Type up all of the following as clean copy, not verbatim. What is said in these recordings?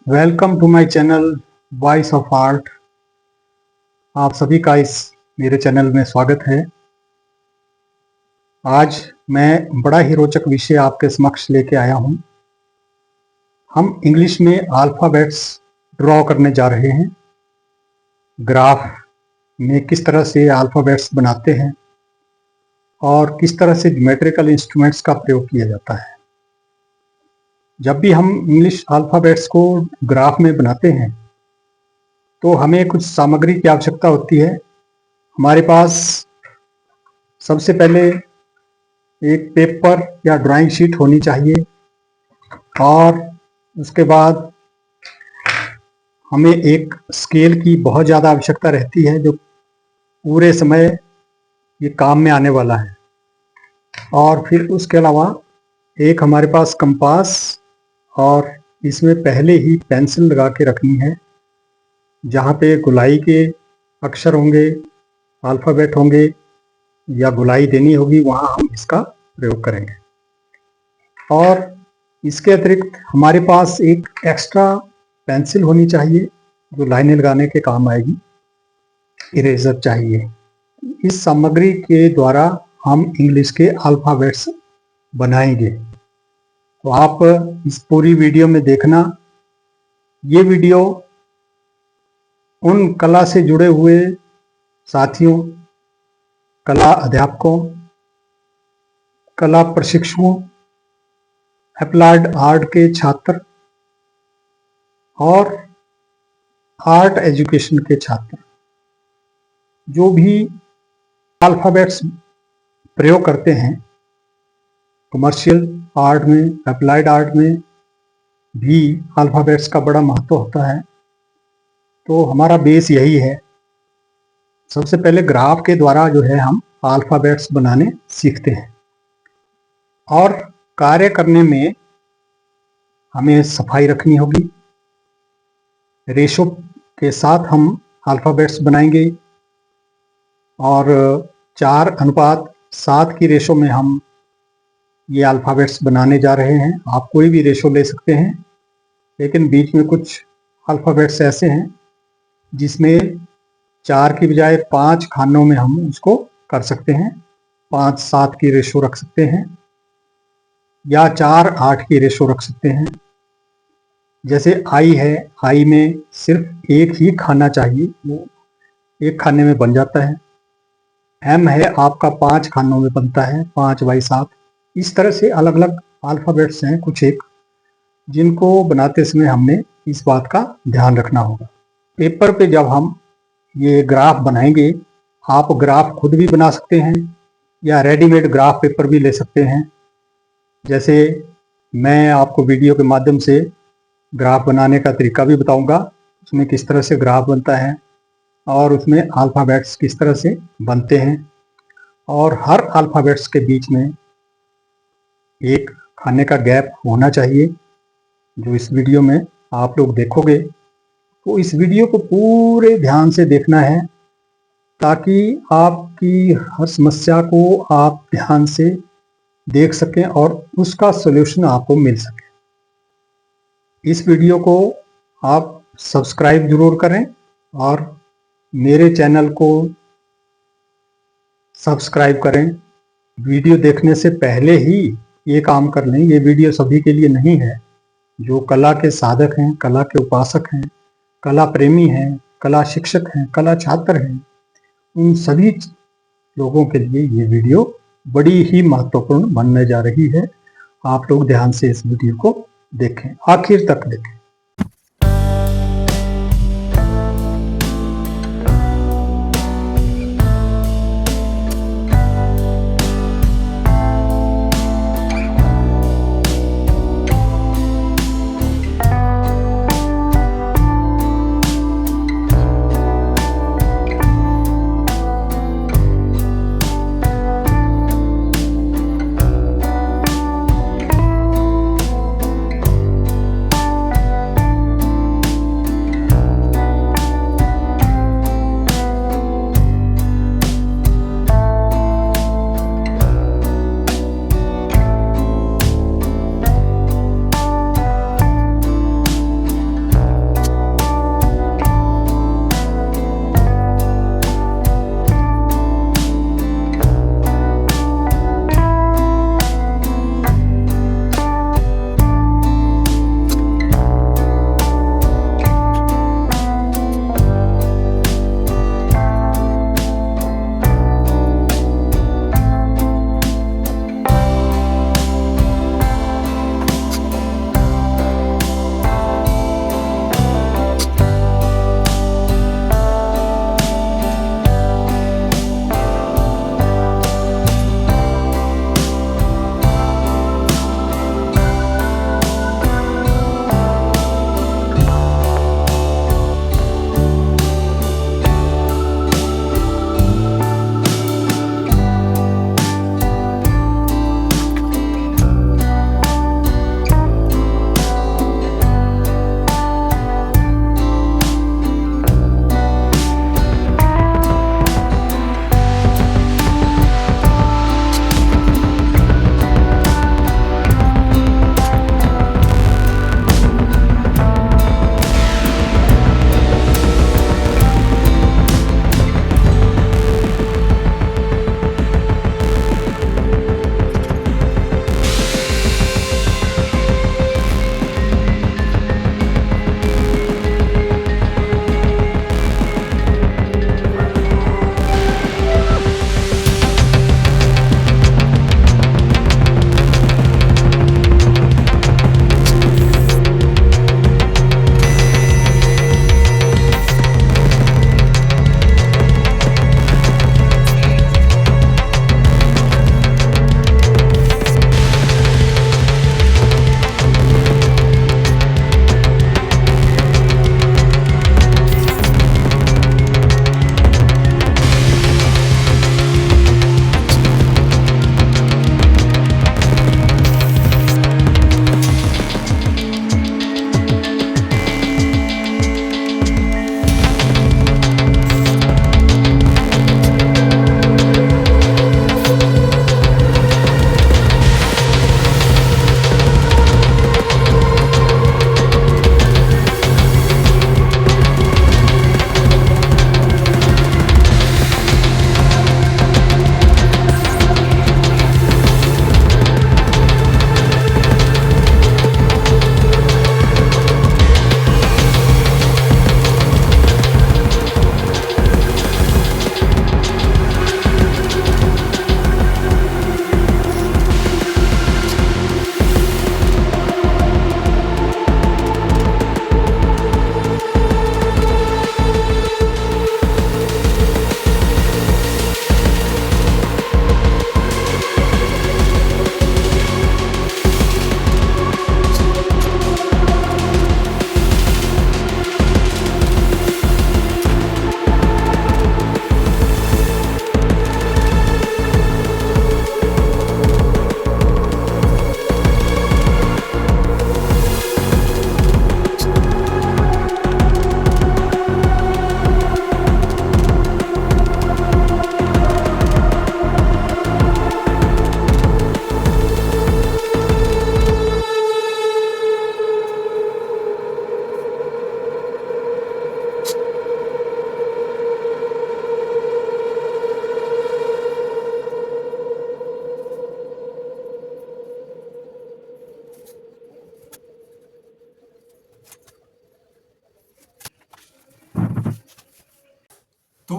Welcome to my channel voice of art. आप सभी का इस मेरे चैनल में स्वागत है। आज मैं बड़ा ही रोचक विषय आपके समक्ष लेके आया हूं। हम इंग्लिश में अल्फ़ाबेट्स ड्रॉ करने जा रहे हैं। ग्राफ में किस तरह से अल्फ़ाबेट्स बनाते हैं और किस तरह से ज्योमेट्रिकल इंस्ट्रूमेंट्स का प्रयोग किया जाता है। जब भी हम इंग्लिश अल्फ़ाबेट्स को ग्राफ में बनाते हैं तो हमें कुछ सामग्री की आवश्यकता होती है। हमारे पास सबसे पहले एक पेपर या ड्राइंग शीट होनी चाहिए और उसके बाद हमें एक स्केल की बहुत ज़्यादा आवश्यकता रहती है जो पूरे समय ये काम में आने वाला है। और फिर उसके अलावा एक हमारे पास कंपास और इसमें पहले ही पेंसिल लगा के रखनी है। जहाँ पे गोलाई के अक्षर होंगे, अल्फ़ाबेट होंगे या गोलाई देनी होगी, वहाँ हम इसका प्रयोग करेंगे। और इसके अतिरिक्त हमारे पास एक एक्स्ट्रा पेंसिल होनी चाहिए जो लाइनें लगाने के काम आएगी। इरेजर चाहिए। इस सामग्री के द्वारा हम इंग्लिश के अल्फ़ाबेट्स बनाएंगे। तो आप इस पूरी वीडियो में देखना। ये वीडियो उन कला से जुड़े हुए साथियों, कला अध्यापकों, कला प्रशिक्षुओं, अप्लाइड आर्ट के छात्र और आर्ट एजुकेशन के छात्र जो भी अल्फ़ाबेट्स प्रयोग करते हैं, कमर्शियल आर्ट में, अप्लाइड आर्ट में भी अल्फ़ाबेट्स का बड़ा महत्व होता है। तो हमारा बेस यही है। सबसे पहले ग्राफ के द्वारा जो है हम अल्फ़ाबेट्स बनाने सीखते हैं और कार्य करने में हमें सफाई रखनी होगी। रेशो के साथ हम अल्फ़ाबेट्स बनाएंगे और 4:7 की रेशो में हम ये अल्फ़ाबेट्स बनाने जा रहे हैं। आप कोई भी रेशो ले सकते हैं, लेकिन बीच में कुछ अल्फ़ाबेट्स ऐसे हैं जिसमें 4 की बजाय 5 खानों में हम उसको कर सकते हैं। 5:7 की रेशो रख सकते हैं या 4:8 की रेशो रख सकते हैं। जैसे आई है, आई में सिर्फ एक ही खाना चाहिए, वो एक खाने में बन जाता है। एम है, आपका 5 खानों में बनता है, 5/7। इस तरह से अलग अलग अल्फ़ाबेट्स हैं कुछ एक, जिनको बनाते समय हमने इस बात का ध्यान रखना होगा। पेपर पे जब हम ये ग्राफ बनाएंगे, आप ग्राफ खुद भी बना सकते हैं या रेडीमेड ग्राफ पेपर भी ले सकते हैं। जैसे मैं आपको वीडियो के माध्यम से ग्राफ बनाने का तरीका भी बताऊंगा, उसमें किस तरह से ग्राफ बनता है और उसमें अल्फ़ाबेट्स किस तरह से बनते हैं। और हर अल्फ़ाबेट्स के बीच में एक खाने का गैप होना चाहिए, जो इस वीडियो में आप लोग देखोगे। तो इस वीडियो को पूरे ध्यान से देखना है ताकि आपकी हर समस्या को आप ध्यान से देख सकें और उसका सलूशन आपको मिल सके। इस वीडियो को आप सब्सक्राइब जरूर करें और मेरे चैनल को सब्सक्राइब करें। वीडियो देखने से पहले ही ये काम कर लें। ये वीडियो सभी के लिए नहीं है। जो कला के साधक हैं, कला के उपासक हैं, कला प्रेमी हैं, कला शिक्षक हैं, कला छात्र हैं, उन सभी लोगों के लिए ये वीडियो बड़ी ही महत्वपूर्ण बनने जा रही है। आप लोग ध्यान से इस वीडियो को देखें, आखिर तक देखें।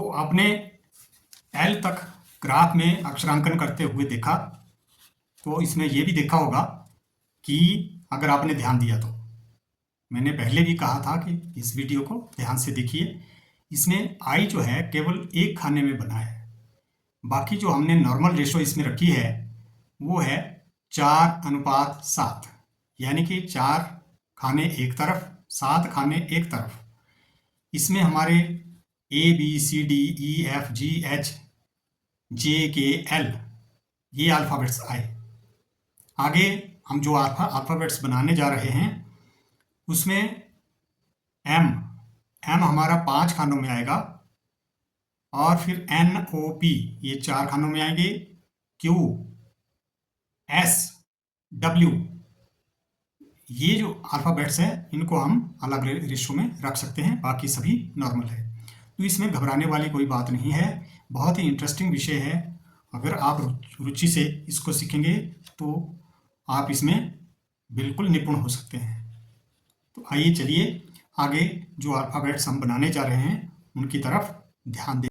तो आपने L तक ग्राफ में अक्षरांकन करते हुए देखा, तो इसमें ये भी देखा होगा कि अगर आपने ध्यान दिया तो मैंने पहले भी कहा था कि इस वीडियो को ध्यान से देखिए। इसमें I जो है केवल एक खाने में बना है, बाकी जो हमने नॉर्मल रेशो इसमें रखी है वो है 4:7, यानी कि 4 खाने एक तरफ, 7 खाने एक तरफ। इसमें हमारे ABCDEFGH JKL ये अल्फ़ाबेट्स आए। आगे हम जो अल्फ़ाबेट्स बनाने जा रहे हैं उसमें M हमारा 5 खानों में आएगा, और फिर NOP ये 4 खानों में आएंगे, Q S W ये जो अल्फ़ाबेट्स हैं इनको हम अलग रेशो में रख सकते हैं, बाकी सभी नॉर्मल है। तो इसमें घबराने वाली कोई बात नहीं है, बहुत ही इंटरेस्टिंग विषय है। अगर आप रुचि से इसको सीखेंगे तो आप इसमें बिल्कुल निपुण हो सकते हैं। तो आइए चलिए आगे जो अल्फ़ाबेट्स हम बनाने जा रहे हैं उनकी तरफ ध्यान दें।